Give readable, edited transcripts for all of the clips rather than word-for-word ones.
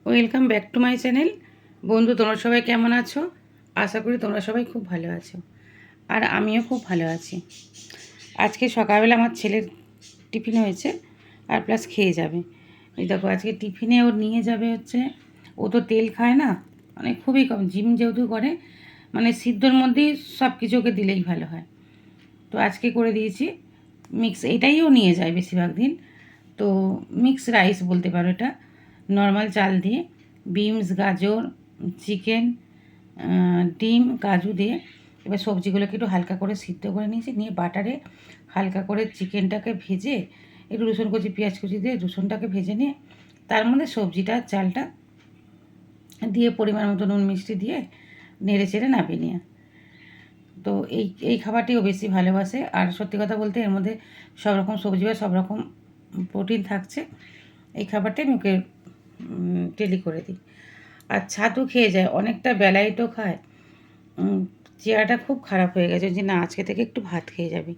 Welcome back to my channel. বন্ধু, তোমরা সবাই কেমন আছো? আশা করি তোমরা সবাই খুব ভালো আছো, আর আমিও খুব ভালো আছি। আজকে সকালবেলা আমার ছেলের টিফিন হয়েছে, আর প্লাস খেয়ে যাবে। এই দেখো, আজকে টিফিনে ওর নিয়ে যাবে হচ্ছে, ও তো তেল খায় না, মানে খুবই কম, জিম যেহেতু করে, মানে সিদ্ধর মধ্যেই সব কিছু ওকে দিলেই ভালো হয়। তো আজকে করে দিয়েছি মিক্স, এটাই ও নিয়ে যায় বেশিরভাগ দিন। তো মিক্স রাইস বলতে পারো এটা, নর্মাল চাল দিয়ে বিনস, গাজর, চিকেন, ডিম, কাজু দিয়ে এবার সবজিগুলোকে একটু হালকা করে সিদ্ধ করে নিয়েছি, নিয়ে বাটারে হালকা করে চিকেনটাকে ভেজে একটু রসুন কুচি, পেঁয়াজ কুচি দিয়ে রসুনটাকে ভেজে নিয়ে তার মধ্যে সবজিটা, চালটা দিয়ে পরিমাণ মতো নুন মিষ্টি দিয়ে নেড়ে চেড়ে নামিয়ে নিয়ে, তো এই খাবারটিও বেশি ভালোবাসে। আর সত্যি কথা বলতে এর মধ্যে সব রকম সবজি বা সব রকম প্রোটিন থাকছে। এই খাবারটাই আমি ওকে ডেলি করে দিই। আর ছাতু খেয়ে যায়, অনেকটা বেলাইটও খায়। চেহারাটা খুব খারাপ হয়ে গেছে, যে না আজকে থেকে একটু ভাত খেয়ে যাবি।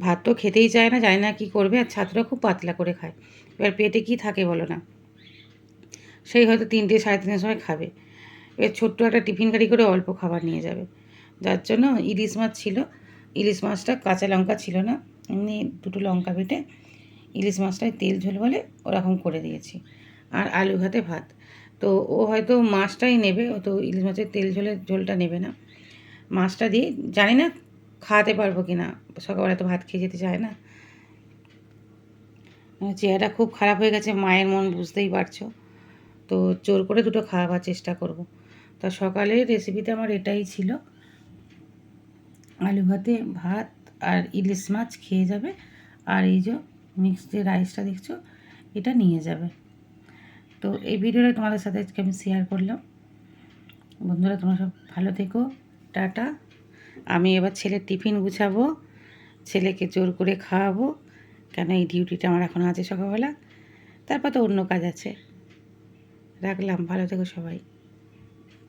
ভাত তো খেতেই চায় না, জানি না কী করবে। আর ছাতুটা খুব পাতলা করে খায়। এবার পেটে কী থাকে বলো না, সেই হয়তো 3টে, 3:30 সময় খাবে। এবার ছোট্ট একটা টিফিন গাড়ি করে অল্প খাবার নিয়ে যাবে। যার জন্য ইলিশ মাছ ছিল, ইলিশ মাছটা কাঁচা লঙ্কা ছিল না, এমনি 2টো লঙ্কা বেটে ইলিশ মাছটায় তেল ঝোল বলে ওরকম করে দিয়েছি। আর আলু ভাতে ভাত। তো ও হয়তো মাছটাই নেবে, ও তো ইলিশ মাছের তেল ঝোলটা নেবে না। মাছটা দিয়ে জানি না খাওয়াতে পারবো কি না, সকালবেলা তো ভাত খেয়ে যেতে চায় না। চেহারাটা খুব খারাপ হয়ে গেছে, মায়ের মন বুঝতেই পারছো। তো জোর করে 2টো খাওয়াবার চেষ্টা করব। তা সকালের রেসিপিতে আমার এটাই ছিল, আলু ভাতে ভাত আর ইলিশ মাছ খেয়ে যাবে। আর এই যে মিক্সড যে রাইসটা দেখছো, এটা নিয়ে যাবে। তো এই ভিডিওটা তোমাদের সাথে আজকে আমি শেয়ার করলাম। বন্ধুরা, তোমরা সব ভালো থেকো, টাটা। আমি এবার ছেলের টিফিন গুছাবো, ছেলেকে জোর করে খাওয়াবো, কেন এই ডিউটিটা আমার এখন আছে সকালবেলা। তারপর তো অন্য কাজ আছে। রাখলাম, ভালো থেকো সবাই।